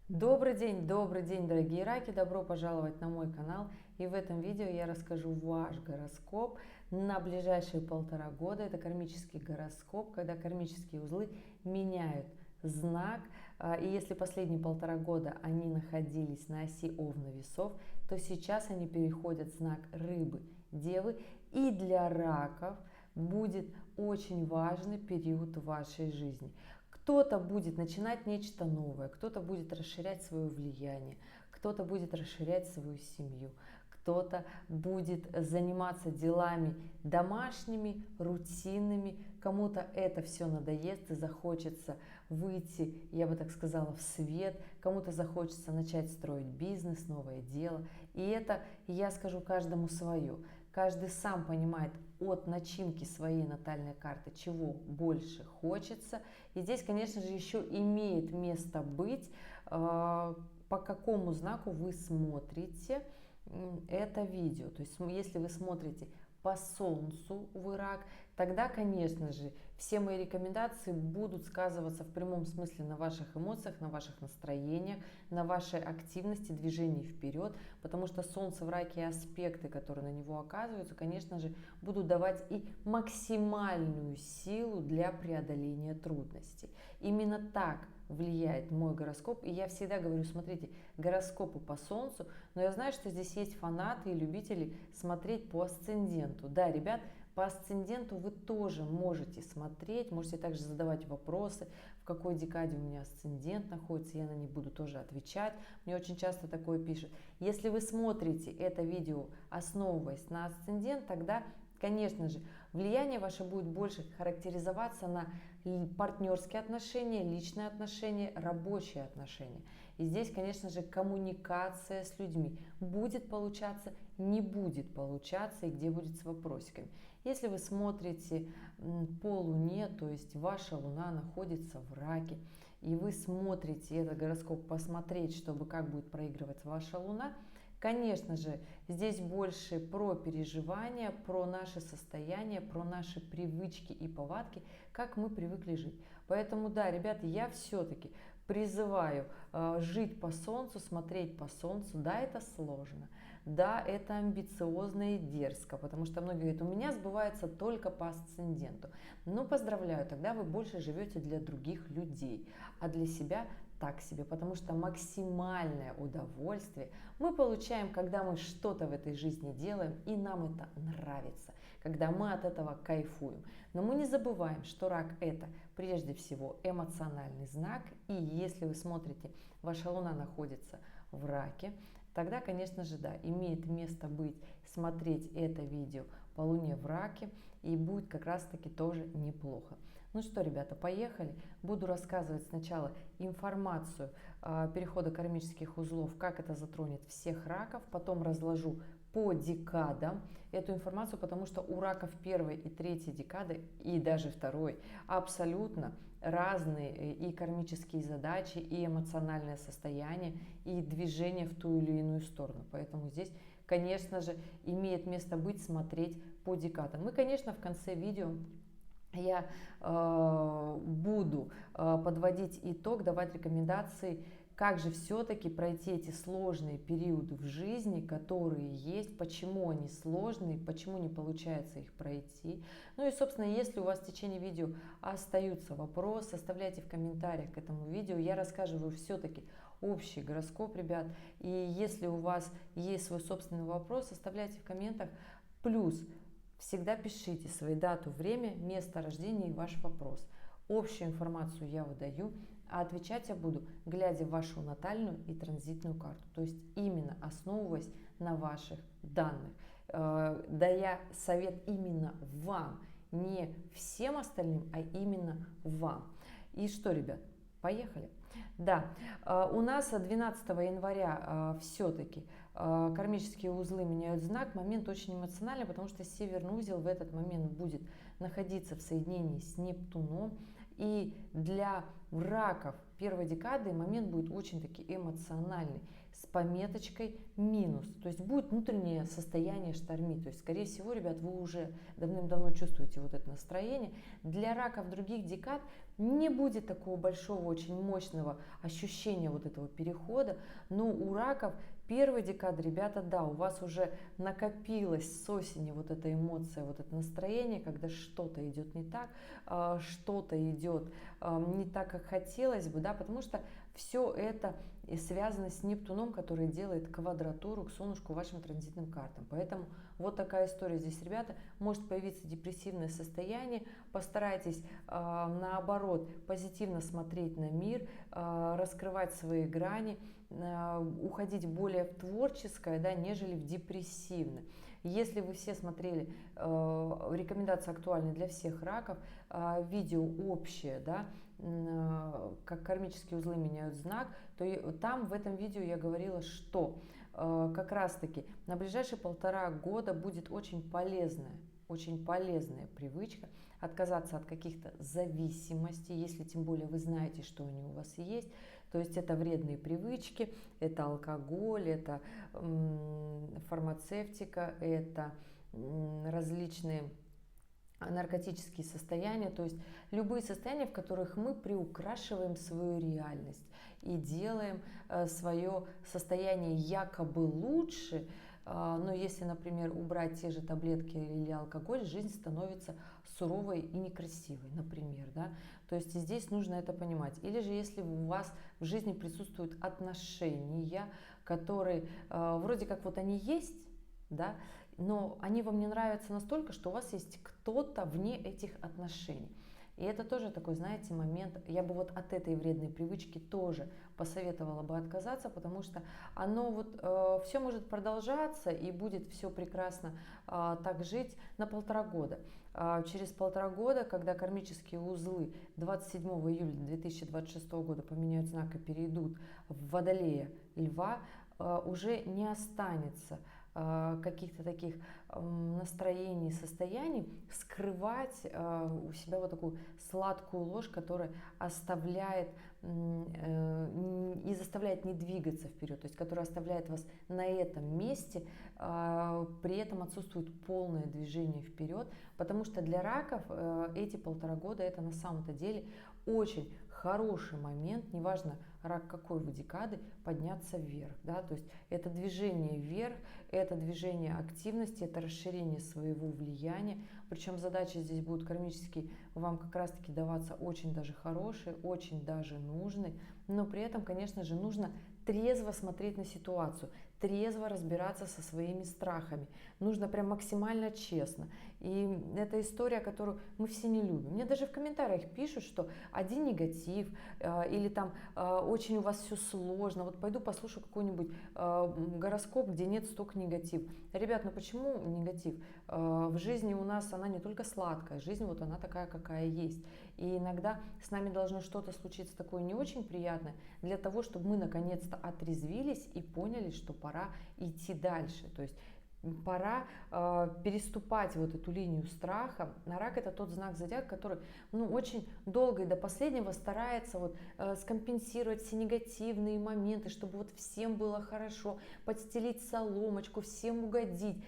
Добрый день, дорогие раки! Добро пожаловать на мой канал. И в этом видео я расскажу ваш гороскоп на ближайшие 1,5 года. Это кармический гороскоп, когда кармические узлы меняют знак. И если последние 1,5 года они находились на оси Овна Весов, то сейчас они переходят в знак Рыбы Девы. И для раков будет очень важный период в вашей жизни. Кто-то будет начинать нечто новое, кто-то будет расширять свое влияние, кто-то будет расширять свою семью, кто-то будет заниматься делами домашними, рутинными, кому-то это все надоест и захочется выйти, я бы так сказала, в свет, кому-то захочется начать строить бизнес, новое дело. И это, я скажу, каждому свое. Каждый сам понимает от начинки своей натальной карты, чего больше хочется. И здесь, конечно же, еще имеет место быть, по какому знаку вы смотрите это видео. То есть, если вы смотрите по Солнцу, вы рак, тогда, конечно же, все мои рекомендации будут сказываться в прямом смысле на ваших эмоциях, на ваших настроениях, на вашей активности, движении вперед, потому что Солнце в раке и аспекты, которые на него оказываются, конечно же, будут давать и максимальную силу для преодоления трудностей. Именно так влияет мой гороскоп, и я всегда говорю, смотрите, гороскопы по Солнцу, но я знаю, что здесь есть фанаты и любители смотреть по асценденту. Да, ребят, по асценденту вы тоже можете смотреть, можете также задавать вопросы, в какой декаде у меня асцендент находится, я на них буду тоже отвечать. Мне очень часто такое пишут. Если вы смотрите это видео, основываясь на асцендент, тогда, конечно же, влияние ваше будет больше характеризоваться на партнерские отношения, личные отношения, рабочие отношения. И здесь, конечно же, коммуникация с людьми будет получаться, не будет получаться, и где будет с вопросиками. Если вы смотрите по Луне, то есть ваша Луна находится в раке, и вы смотрите этот гороскоп посмотреть, чтобы как будет проигрываться ваша Луна, конечно же, здесь больше про переживания, про наше состояние, про наши привычки и повадки, как мы привыкли жить. Поэтому, да, ребята, я все-таки призываю жить по Солнцу, смотреть по Солнцу. Да, это сложно, да, это амбициозно и дерзко, потому что многие говорят, у меня сбывается только по асценденту. Ну, поздравляю, тогда вы больше живете для других людей, а для себя так себе, потому что максимальное удовольствие мы получаем, когда мы что-то в этой жизни делаем, и нам это нравится, когда мы от этого кайфуем. Но мы не забываем, что рак – это прежде всего эмоциональный знак, и если вы смотрите, ваша Луна находится в раке, тогда, конечно же, да, имеет место быть смотреть это видео по Луне в раке, и будет как раз-таки тоже неплохо. Ну что, ребята, поехали. Буду рассказывать сначала информацию перехода кармических узлов, как это затронет всех раков, потом разложу по декадам эту информацию, потому что у раков первой и третьей декады, и даже второй, абсолютно разные и кармические задачи, и эмоциональное состояние, и движение в ту или иную сторону. Поэтому здесь, конечно же, имеет место быть смотреть по декадам. Мы, конечно, в конце видео я буду подводить итог, давать рекомендации, как же все-таки пройти эти сложные периоды в жизни, которые есть, почему они сложные, почему не получается их пройти. Ну и, собственно, если у вас в течение видео остаются вопросы, оставляйте в комментариях к этому видео. Я рассказываю все-таки общий гороскоп, ребят. И если у вас есть свой собственный вопрос, оставляйте в комментах. Плюс всегда пишите свою дату, время, место рождения и ваш вопрос. Общую информацию я выдаю, а отвечать я буду, глядя в вашу натальную и транзитную карту. То есть именно основываясь на ваших данных. Дая совет именно вам, не всем остальным, а именно вам. И что, ребят, поехали? Да, у нас 12 января все-таки кармические узлы меняют знак. Момент очень эмоциональный, потому что северный узел в этот момент будет находиться в соединении с Нептуном. И для раков первой декады момент будет очень-таки эмоциональный, с пометочкой минус. То есть будет внутреннее состояние штормить. То есть, скорее всего, ребят, вы уже давным-давно чувствуете вот это настроение. Для раков других декад Не будет такого большого, очень мощного ощущения вот этого перехода, но у раков первой декады, ребята, да, у вас уже накопилась с осени вот эта эмоция, вот это настроение, когда что-то идет не так, что-то идет не так, как хотелось бы, да, потому что все это и связано с Нептуном, который делает квадратуру к Солнышку вашим транзитным картам. Поэтому вот такая история здесь, ребята. Может появиться депрессивное состояние. Постарайтесь, наоборот, позитивно смотреть на мир, раскрывать свои грани, уходить более в творческое, да, нежели в депрессивное. Если вы все смотрели, рекомендации актуальны для всех раков, видео общее, да, как кармические узлы меняют знак, то там в этом видео я говорила, что как раз таки на ближайшие 1,5 года будет очень полезная привычка отказаться от каких-то зависимостей, если тем более вы знаете, что они у вас есть. То есть это вредные привычки, это алкоголь, это фармацевтика, это различные наркотические состояния, то есть любые состояния, в которых мы приукрашиваем свою реальность и делаем свое состояние якобы лучше, но если, например, убрать те же таблетки или алкоголь, жизнь становится суровой и некрасивой, например, да, то есть и здесь нужно это понимать. Или же если у вас в жизни присутствуют отношения, которые вроде как вот они есть, да, но они вам не нравятся настолько, что у вас есть кто-то вне этих отношений. И это тоже такой, знаете, момент, я бы вот от этой вредной привычки тоже посоветовала бы отказаться, потому что оно вот все может продолжаться и будет все прекрасно так жить на 1,5 года. Через 1,5 года, когда кармические узлы 27 июля 2026 года поменяют знак и перейдут в Водолея Льва, уже не останется каких-то таких настроений, состояний, скрывать у себя вот такую сладкую ложь, которая оставляет и заставляет не двигаться вперед, то есть которая оставляет вас на этом месте, при этом отсутствует полное движение вперед, потому что для раков эти 1,5 года это на самом-то деле очень хороший момент, неважно, рак какой вы декады, подняться вверх, да, то есть это движение вверх, это движение активности, это расширение своего влияния, причем задачи здесь будут кармические вам как раз таки даваться очень даже хорошие, очень даже нужные, но при этом, конечно же, нужно трезво смотреть на ситуацию, трезво разбираться со своими страхами. Нужно прям максимально честно. И это история, которую мы все не любим. Мне даже в комментариях пишут, что один негатив или там очень у вас все сложно. Вот пойду послушаю какой-нибудь гороскоп, где нет столько негатива. Ребят, ну почему негатив? В жизни у нас она не только сладкая, жизнь вот она такая, какая есть. И иногда с нами должно что-то случиться такое не очень приятное, для того, чтобы мы наконец-то отрезвились и поняли, что пора идти дальше. То есть пора переступать вот эту линию страха. Рак это тот знак зодиака, который очень долго и до последнего старается вот, скомпенсировать все негативные моменты, чтобы вот всем было хорошо, подстелить соломочку, всем угодить.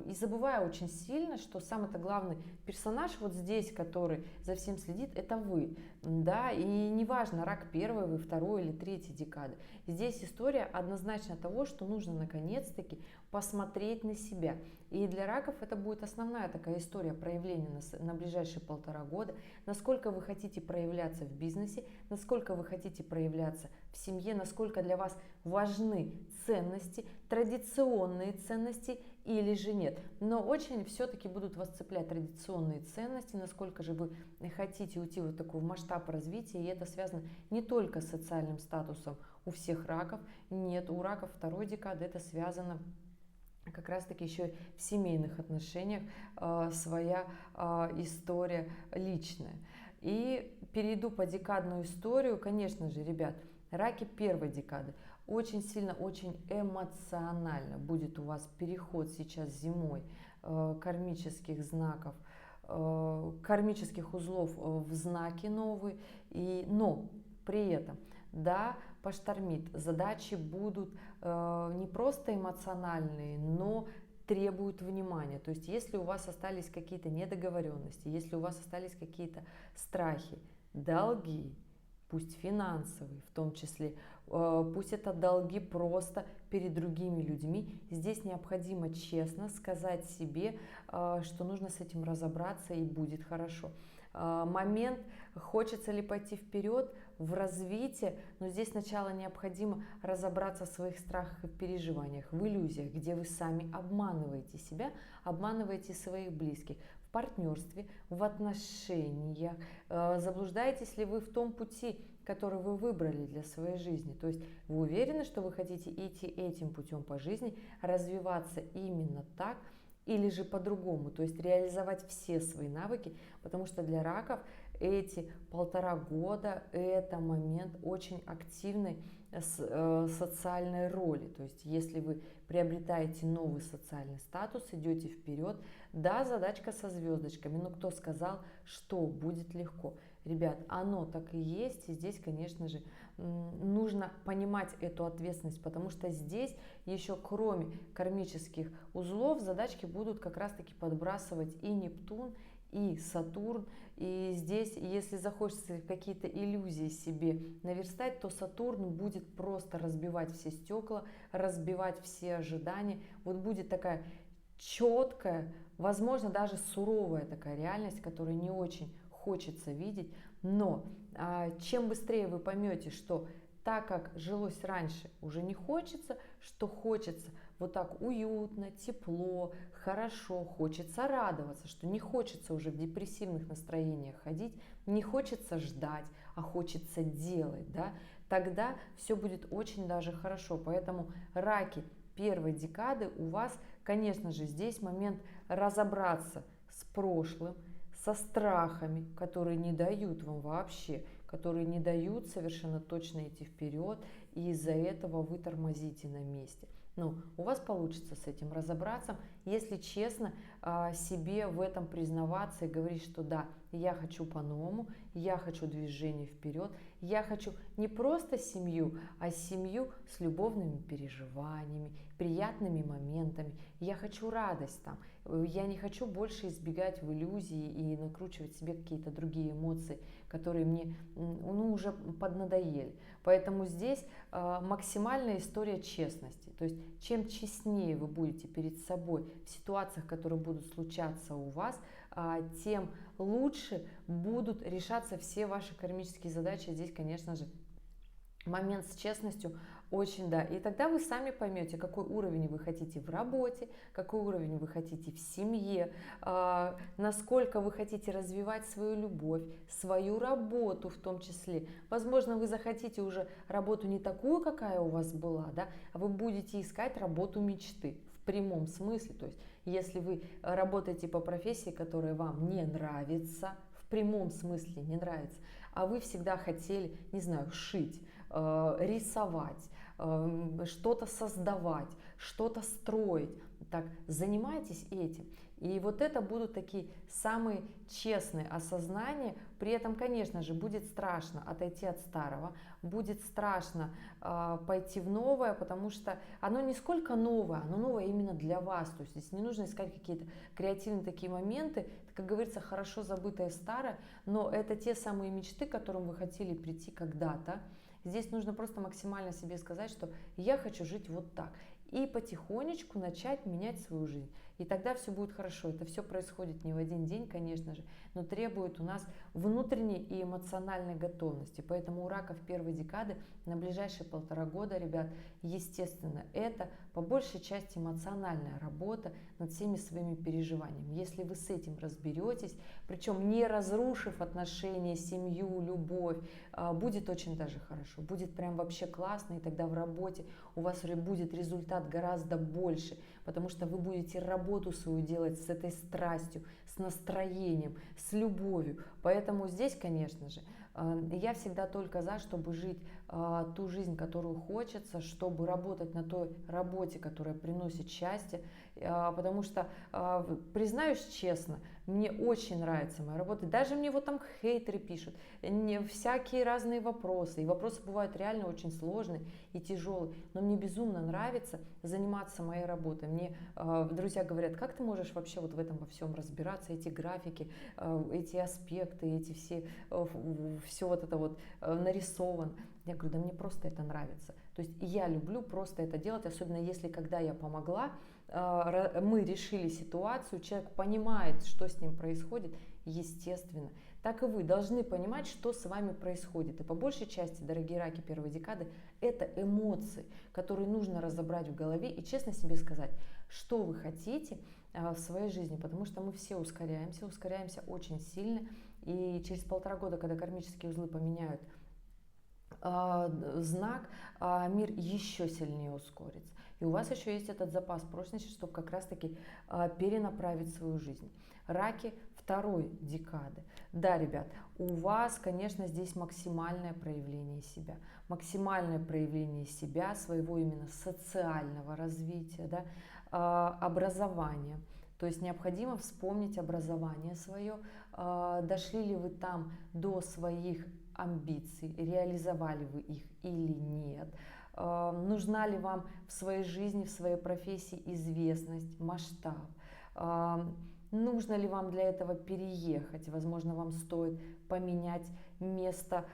И забывая очень сильно, что самый-то главный персонаж вот здесь, который за всем следит, это вы. Да? И неважно, рак первой, вы второй или третьей декады. Здесь история однозначно того, что нужно наконец-таки посмотреть на себя. И для раков это будет основная такая история проявления на ближайшие 1,5 года. Насколько вы хотите проявляться в бизнесе, насколько вы хотите проявляться в семье, насколько для вас важны ценности, традиционные ценности или же нет. Но очень все-таки будут вас цеплять традиционные ценности, насколько же вы хотите уйти вот такой в масштаб развития. И это связано не только с социальным статусом у всех раков. Нет, у раков второй декады это связано как раз таки еще в семейных отношениях своя история личная. И перейду по декадную историю, конечно же, ребят, раки первой декады. Очень сильно, очень эмоционально будет у вас переход сейчас зимой кармических знаков, кармических узлов в знаки новые. Но при этом, да, поштормит, задачи будут не просто эмоциональные, но требуют внимания. То есть если у вас остались какие-то недоговоренности, если у вас остались какие-то страхи, долги, пусть финансовые в том числе, пусть это долги просто перед другими людьми. Здесь необходимо честно сказать себе, что нужно с этим разобраться и будет хорошо. Момент, хочется ли пойти вперед в развитии, но здесь сначала необходимо разобраться в своих страхах и переживаниях, в иллюзиях, где вы сами обманываете себя, обманываете своих близких, в партнерстве, в отношениях, заблуждаетесь ли вы в том пути, который вы выбрали для своей жизни. То есть вы уверены, что вы хотите идти этим путем по жизни, развиваться именно так, или же по-другому, то есть реализовать все свои навыки, потому что для раков эти 1,5 года это момент очень активной социальной роли. То есть если вы приобретаете новый социальный статус, идете вперед, да, задачка со звездочками, но кто сказал, что будет легко? Ребят, оно так и есть, и здесь, конечно же, нужно понимать эту ответственность, потому что здесь еще кроме кармических узлов задачки будут как раз-таки подбрасывать и Нептун, и Сатурн. И здесь, если захочется какие-то иллюзии себе наверстать, то Сатурн будет просто разбивать все стекла, разбивать все ожидания. Вот будет такая четкая, возможно, даже суровая такая реальность, которую не очень хочется видеть. Но чем быстрее вы поймете, что так как жилось раньше, уже не хочется, что хочется вот так уютно, тепло, хорошо, хочется радоваться, что не хочется уже в депрессивных настроениях ходить, не хочется ждать, а хочется делать, да, тогда все будет очень даже хорошо. Поэтому раки первой декады у вас, конечно же, здесь момент разобраться с прошлым, со страхами, которые не дают вам вообще, которые не дают совершенно точно идти вперед, и из-за этого вы тормозите на месте. Ну, у вас получится с этим разобраться, если честно себе в этом признаваться и говорить, что да, я хочу по-новому, я хочу движение вперед, я хочу не просто семью, а семью с любовными переживаниями, приятными моментами, я хочу радость там, я не хочу больше избегать в иллюзии и накручивать себе какие-то другие эмоции, которые мне уже поднадоели. Поэтому здесь максимальная история честности. То есть чем честнее вы будете перед собой в ситуациях, которые будут случаться у вас, тем лучше будут решаться все ваши кармические задачи. Здесь, конечно же, момент с честностью очень, да. И тогда вы сами поймете, какой уровень вы хотите в работе, какой уровень вы хотите в семье, насколько вы хотите развивать свою любовь, свою работу в том числе. Возможно, вы захотите уже работу не такую, какая у вас была, да, а вы будете искать работу мечты в прямом смысле. То есть, если вы работаете по профессии, которая вам не нравится, в прямом смысле не нравится, а вы всегда хотели, не знаю, шить, рисовать, что-то создавать, что-то строить. Так, занимайтесь этим. И вот это будут такие самые честные осознания. При этом, конечно же, будет страшно отойти от старого, будет страшно пойти в новое, потому что оно не сколько новое, оно новое именно для вас. То есть здесь не нужно искать какие-то креативные такие моменты, как говорится, хорошо забытое старое, но это те самые мечты, к которым вы хотели прийти когда-то. Здесь нужно просто максимально себе сказать, что я хочу жить вот так. И потихонечку начать менять свою жизнь. И тогда все будет хорошо. Это все происходит не в один день, конечно же, но требует у нас внутренней и эмоциональной готовности. Поэтому у раков первой декады на ближайшие 1,5 года, ребят, естественно, это по большей части эмоциональная работа над всеми своими переживаниями. Если вы с этим разберетесь, причем не разрушив отношения, семью, любовь, будет очень даже хорошо. Будет прям вообще классно, и тогда в работе у вас будет результат гораздо больше, потому что вы будете работу свою делать с этой страстью, с настроением, с любовью. Поэтому здесь, конечно же, я всегда только за, чтобы жить ту жизнь, которую хочется, чтобы работать на той работе, которая приносит счастье. Потому что, признаюсь честно, мне очень нравится моя работа. Даже мне вот там хейтеры пишут, всякие разные вопросы. И вопросы бывают реально очень сложные и тяжелые. Но мне безумно нравится заниматься моей работой. Мне друзья говорят, как ты можешь вообще вот в этом во всем разбираться, эти графики, эти аспекты, эти все вот это вот нарисовано. Я говорю, да мне просто это нравится. То есть я люблю просто это делать, особенно если когда я помогла, мы решили ситуацию, человек понимает, что с ним происходит, естественно. Так и вы должны понимать, что с вами происходит. И по большей части, дорогие раки первой декады, это эмоции, которые нужно разобрать в голове и честно себе сказать, что вы хотите в своей жизни, потому что мы все ускоряемся очень сильно. И через 1,5 года, когда кармические узлы поменяют знак, мир еще сильнее ускорится. И у вас еще есть этот запас прочности, чтобы как раз-таки перенаправить свою жизнь. Раки второй декады. Да, ребят, у вас, конечно, здесь максимальное проявление себя. Максимальное проявление себя, своего именно социального развития, да, образования. То есть необходимо вспомнить образование свое. Дошли ли вы там до своих амбиций, реализовали вы их или нет. Нужна ли вам в своей жизни, в своей профессии известность, масштаб? Нужно ли вам для этого переехать? Возможно, вам стоит поменять место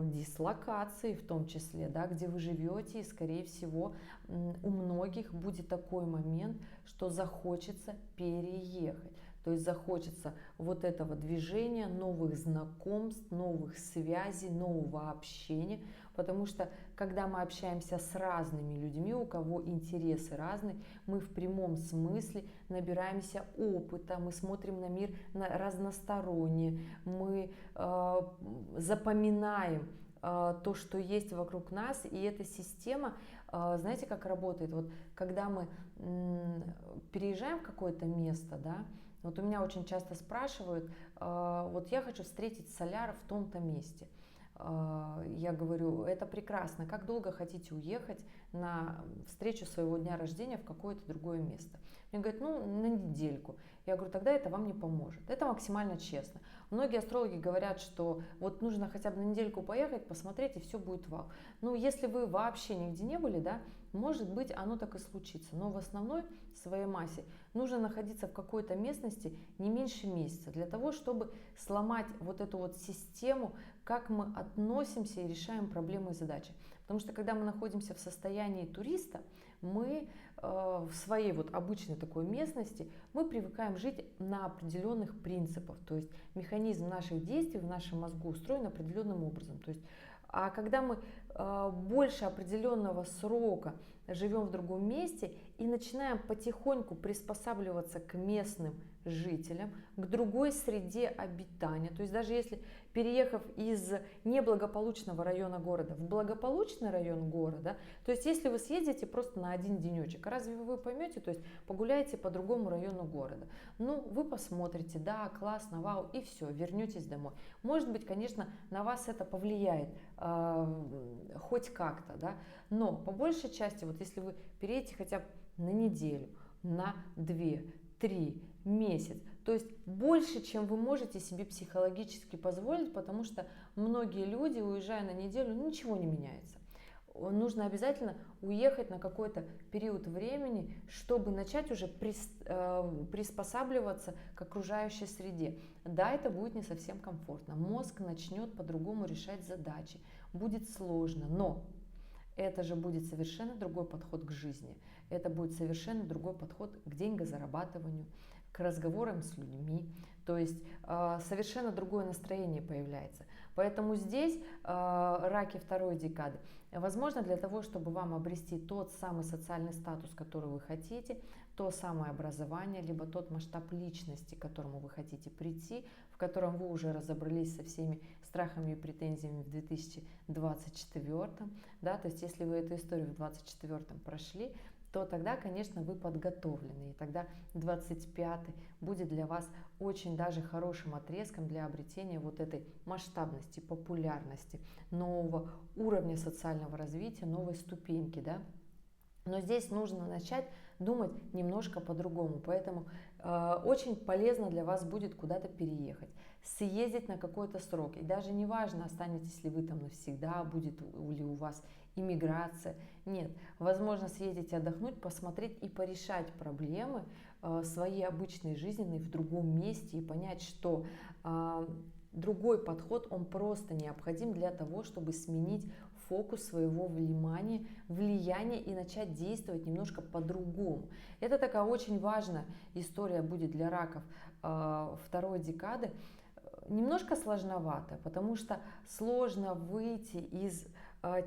дислокации, в том числе, да, где вы живете. И, скорее всего, у многих будет такой момент, что захочется переехать. То есть захочется вот этого движения, новых знакомств, новых связей, нового общения. Потому что, когда мы общаемся с разными людьми, у кого интересы разные, мы в прямом смысле набираемся опыта, мы смотрим на мир разносторонне, мы запоминаем то, что есть вокруг нас. И эта система, знаете, как работает? Вот когда мы переезжаем в какое-то место, да, вот у меня очень часто спрашивают, вот я хочу встретить соляра в том-то месте. Я говорю, это прекрасно, как долго хотите уехать на встречу своего дня рождения в какое-то другое место? Мне говорят, ну, на недельку. Я говорю, тогда это вам не поможет. Это максимально честно. Многие астрологи говорят, что вот нужно хотя бы на недельку поехать, посмотреть, и все будет вау. Ну, если вы вообще нигде не были, да, может быть, оно так и случится. Но в основной своей массе нужно находиться в какой-то местности не меньше месяца для того, чтобы сломать вот эту вот систему, как мы относимся и решаем проблемы и задачи. Потому что когда мы находимся в состоянии туриста, мы в своей вот обычной такой местности, мы привыкаем жить на определенных принципах. То есть механизм наших действий в нашем мозгу устроен определенным образом. То есть, а когда мы больше определенного срока живем в другом месте и начинаем потихоньку приспосабливаться к местным жителям, к другой среде обитания. То есть даже если, переехав из неблагополучного района города в благополучный район города, то есть если вы съездите просто на один денечек, разве вы поймете, то есть погуляете по другому району города, ну вы посмотрите, да, классно, вау, и все, вернетесь домой. Может быть, конечно, на вас это повлияет хоть как-то, да, но по большей части, вот если вы переедете хотя бы на неделю, на 2-3 месяц, то есть больше, чем вы можете себе психологически позволить, потому что многие люди, уезжая на неделю, ничего не меняется. Нужно обязательно уехать на какой-то период времени, чтобы начать уже приспосабливаться к окружающей среде. Да, это будет не совсем комфортно. Мозг начнет по-другому решать задачи. Будет сложно, но это же будет совершенно другой подход к жизни. Это будет совершенно другой подход к деньгозарабатыванию, к разговорам с людьми. То есть совершенно другое настроение появляется. Поэтому здесь раки второй декады. Возможно, для того, чтобы вам обрести тот самый социальный статус, который вы хотите, то самое образование, либо тот масштаб личности, к которому вы хотите прийти, в котором вы уже разобрались со всеми страхами и претензиями в 2024. Да, то есть если вы эту историю в 2024 прошли, то тогда, конечно, вы подготовлены. И тогда 25-й будет для вас очень даже хорошим отрезком для обретения вот этой масштабности, популярности, нового уровня социального развития, новой ступеньки, да. Но здесь нужно начать думать немножко по-другому. Поэтому очень полезно для вас будет куда-то переехать, съездить на какой-то срок. И даже не важно, останетесь ли вы там навсегда, будет ли у вас иммиграция. Нет, возможно съездить отдохнуть, посмотреть и порешать проблемы своей обычной жизненной в другом месте и понять, что другой подход, он просто необходим для того, чтобы сменить фокус своего влияния и начать действовать немножко по-другому. Это такая очень важная история будет для раков второй декады. Немножко сложновато, потому что сложно выйти из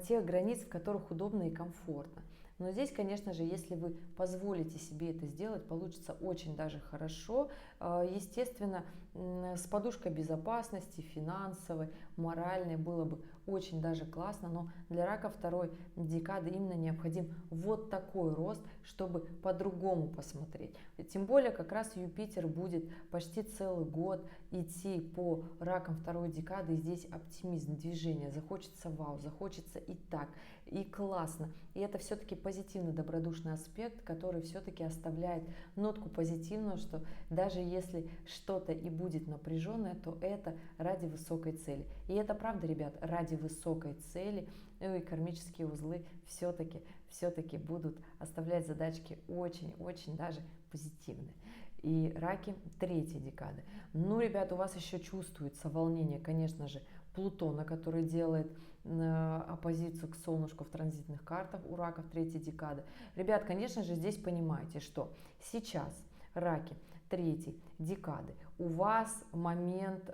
тех границ, в которых удобно и комфортно. Но здесь, конечно же, если вы позволите себе это сделать, получится очень даже хорошо. Естественно, с подушкой безопасности, финансовой, моральной было бы очень даже классно, но для рака второй декады именно необходим вот такой рост, чтобы по-другому посмотреть. Тем более как раз Юпитер будет почти целый год идти по ракам второй декады, и здесь оптимизм, движение, захочется вау, захочется и так, и классно. И это все-таки позитивный, добродушный аспект, который все-таки оставляет нотку позитивную, что даже если что-то и будет напряженное, то это ради высокой цели. И это правда, ребят, ради высокой цели. Ну и кармические узлы все-таки будут оставлять задачки очень-очень даже позитивные. И раки третьей декады. Ну, ребят, у вас еще чувствуется волнение, конечно же, Плутона, который делает оппозицию к Солнышку в транзитных картах у раков третьей декады. Ребят, конечно же, здесь понимаете, что сейчас раки третьей декады у вас момент,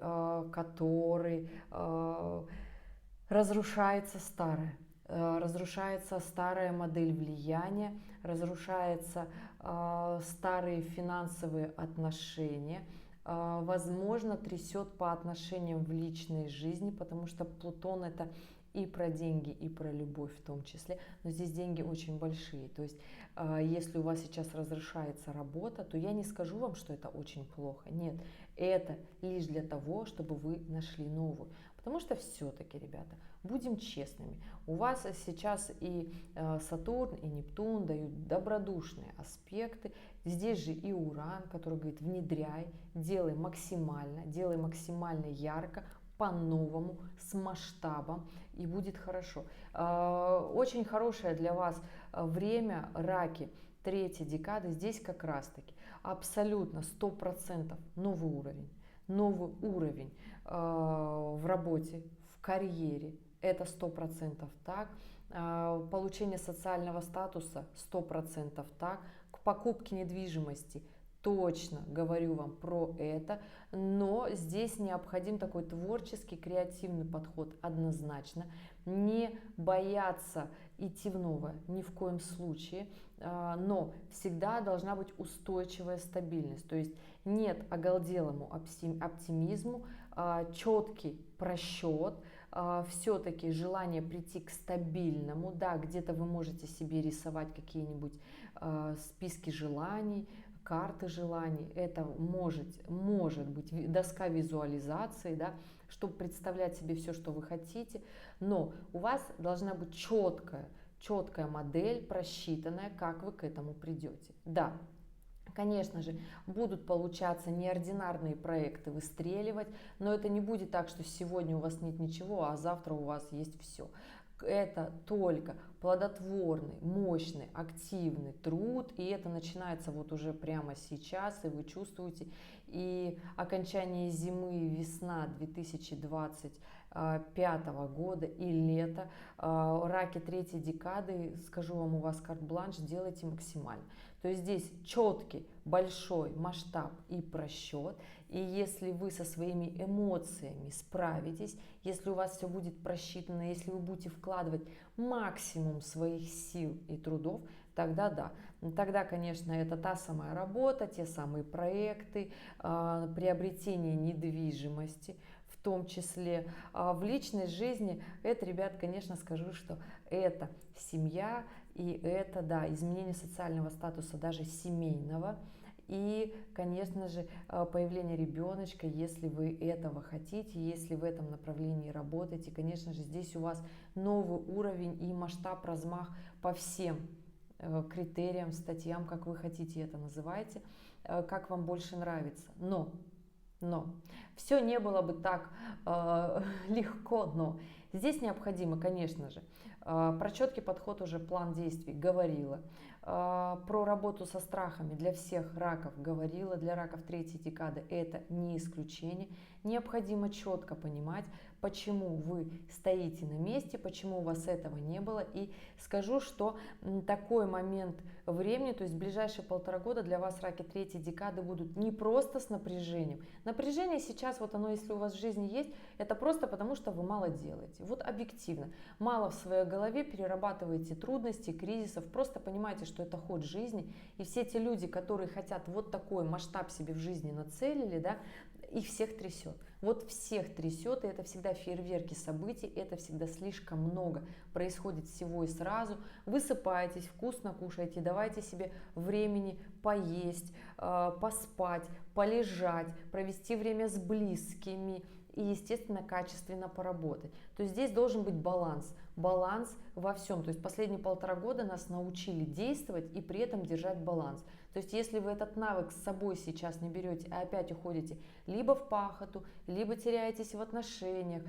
который разрушается старая модель влияния, разрушаются старые финансовые отношения, возможно, трясет по отношениям в личной жизни, потому что Плутон это и про деньги, и про любовь в том числе, но здесь деньги очень большие, то есть если у вас сейчас разрушается работа, то я не скажу вам, что это очень плохо, нет, это лишь для того, чтобы вы нашли новую, потому что все-таки, ребята, будем честными, у вас сейчас и Сатурн, и Нептун дают добродушные аспекты, здесь же и Уран, который говорит, внедряй, делай максимально ярко, по-новому, с масштабом, и будет хорошо. Очень хорошее для вас время, раки, третьей декады, здесь как раз-таки абсолютно 100% новый уровень в работе, в карьере, это 100% так, получение социального статуса 100% так, к покупке недвижимости точно говорю вам про это, но здесь необходим такой творческий, креативный подход однозначно, не бояться идти в новое ни в коем случае, но всегда должна быть устойчивая стабильность, то есть нет оголделому оптимизму, четкий просчет, все-таки желание прийти к стабильному, да, где-то вы можете себе рисовать какие-нибудь списки желаний, карты желаний, это может быть доска визуализации, да, чтобы представлять себе все, что вы хотите, но у вас должна быть четкая модель, просчитанная, как вы к этому придете. Да, конечно же, будут получаться неординарные проекты выстреливать, но это не будет так, что сегодня у вас нет ничего, а завтра у вас есть все. Это только плодотворный, мощный, активный труд, и это начинается вот уже прямо сейчас, и вы чувствуете, и окончание зимы и весна 2025 года и лето, раки третьей декады, скажу вам, у вас карт-бланш, делайте максимально. То есть здесь четкий, большой масштаб и просчет, и если вы со своими эмоциями справитесь, если у вас все будет просчитано, если вы будете вкладывать максимум своих сил и трудов, тогда да. Тогда, конечно, это та самая работа, те самые проекты, приобретение недвижимости, в том числе в личной жизни. Это, ребят, конечно, скажу, что это семья И это, да, изменение социального статуса, даже семейного. И, конечно же, появление ребеночка, если вы этого хотите, если в этом направлении работаете, конечно же, здесь у вас новый уровень и масштаб, размах по всем критериям, статьям, как вы хотите это называйте, как вам больше нравится. Но все не было бы так легко, но здесь необходимо, конечно же, про четкий подход уже план действий говорила, про работу со страхами для всех раков говорила, для раков третьей декады это не исключение. Необходимо четко понимать, почему вы стоите на месте, почему у вас этого не было. И скажу, что такой момент времени, то есть ближайшие 1,5 года для вас раки третьей декады будут не просто с напряжением. Напряжение сейчас, вот оно, если у вас в жизни есть, это просто потому, что вы мало делаете. Вот объективно. Мало в своей голове перерабатываете трудности, кризисов, просто понимаете, что это ход жизни. И все те люди, которые хотят вот такой масштаб себе в жизни нацелили, да, их всех трясет. Вот всех трясет, и это всегда фейерверки событий, это всегда слишком много. Происходит всего и сразу. Высыпаетесь, вкусно кушаете, давайте себе времени поесть, поспать, полежать, провести время с близкими и, естественно, качественно поработать. То есть здесь должен быть баланс. Баланс во всем. То есть последние 1,5 года нас научили действовать и при этом держать баланс. То есть если вы этот навык с собой сейчас не берете, а опять уходите либо в пахоту, либо теряетесь в отношениях,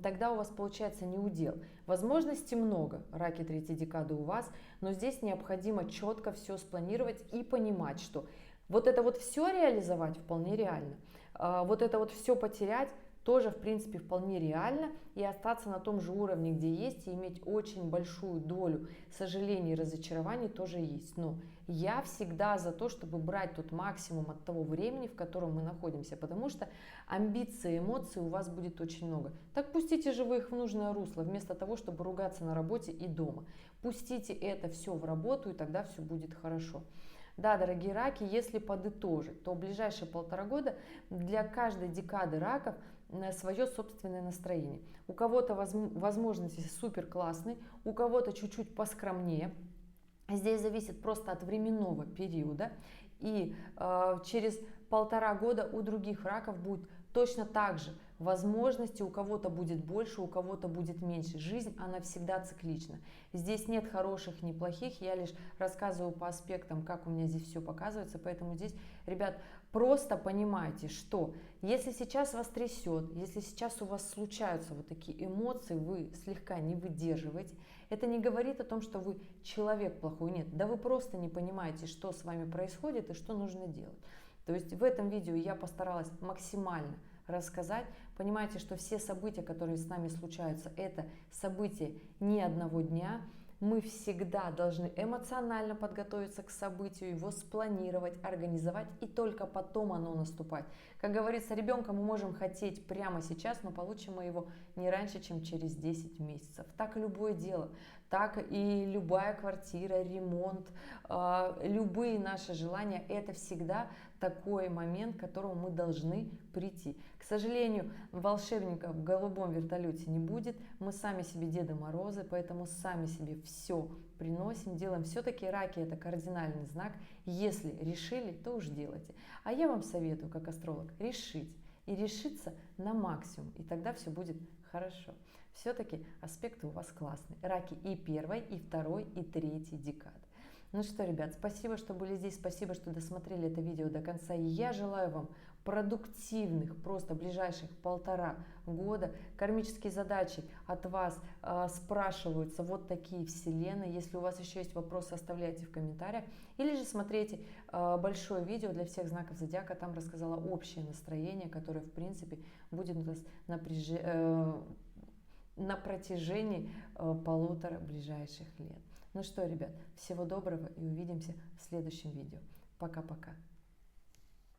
тогда у вас получается неудел. Возможностей много, раки третьей декады у вас, но здесь необходимо четко все спланировать и понимать, что вот это вот все реализовать вполне реально, вот это вот все потерять тоже, в принципе, вполне реально, и остаться на том же уровне, где есть, и иметь очень большую долю сожалений и разочарований тоже есть. Но я всегда за то, чтобы брать тот максимум от того времени, в котором мы находимся, потому что амбиций, эмоций у вас будет очень много. Так пустите же вы их в нужное русло, вместо того, чтобы ругаться на работе и дома. Пустите это все в работу, и тогда все будет хорошо. Да, дорогие раки, если подытожить, то в ближайшие 1,5 года для каждой декады раков свое собственное настроение. У кого-то возможности супер классные, у кого-то чуть-чуть поскромнее. Здесь зависит просто от временного периода. И через 1,5 года у других раков будет точно так же. Возможности у кого-то будет больше, у кого-то будет меньше. Жизнь, она всегда циклична. Здесь нет хороших, ни плохих. Я лишь рассказываю по аспектам, как у меня здесь все показывается. Поэтому здесь, ребят, просто понимайте, что если сейчас вас трясет, если сейчас у вас случаются вот такие эмоции, вы слегка не выдерживаете, это не говорит о том, что вы человек плохой. Нет, да вы просто не понимаете, что с вами происходит и что нужно делать. То есть в этом видео я постаралась максимально рассказать. Понимаете, что все события, которые с нами случаются, это события не одного дня. Мы всегда должны эмоционально подготовиться к событию, его спланировать, организовать, и только потом оно наступает. Как говорится, ребенка мы можем хотеть прямо сейчас, но получим мы его не раньше, чем через 10 месяцев. Так и любое дело, так и любая квартира, ремонт, любые наши желания, это всегда такой момент, к которому мы должны прийти. К сожалению, волшебника в голубом вертолете не будет, мы сами себе Деда Морозы, поэтому сами себе все приносим, делаем. Все-таки раки — это кардинальный знак. Если решили, то уж делайте. А я вам советую, как астролог, решить и решиться на максимум, и тогда все будет хорошо. Все-таки аспекты у вас классные. Раки и первой, и второй, и третьей декады. Ну что, ребят, спасибо, что были здесь, спасибо, что досмотрели это видео до конца. И я желаю вам продуктивных, просто ближайших 1,5 года. Кармические задачи от вас спрашиваются вот такие вселенные. Если у вас еще есть вопросы, оставляйте в комментариях. Или же смотрите большое видео для всех знаков зодиака. Там рассказала общее настроение, которое, в принципе, будет у нас на протяжении 1,5 ближайших лет. Ну что, ребят, всего доброго и увидимся в следующем видео. Пока-пока.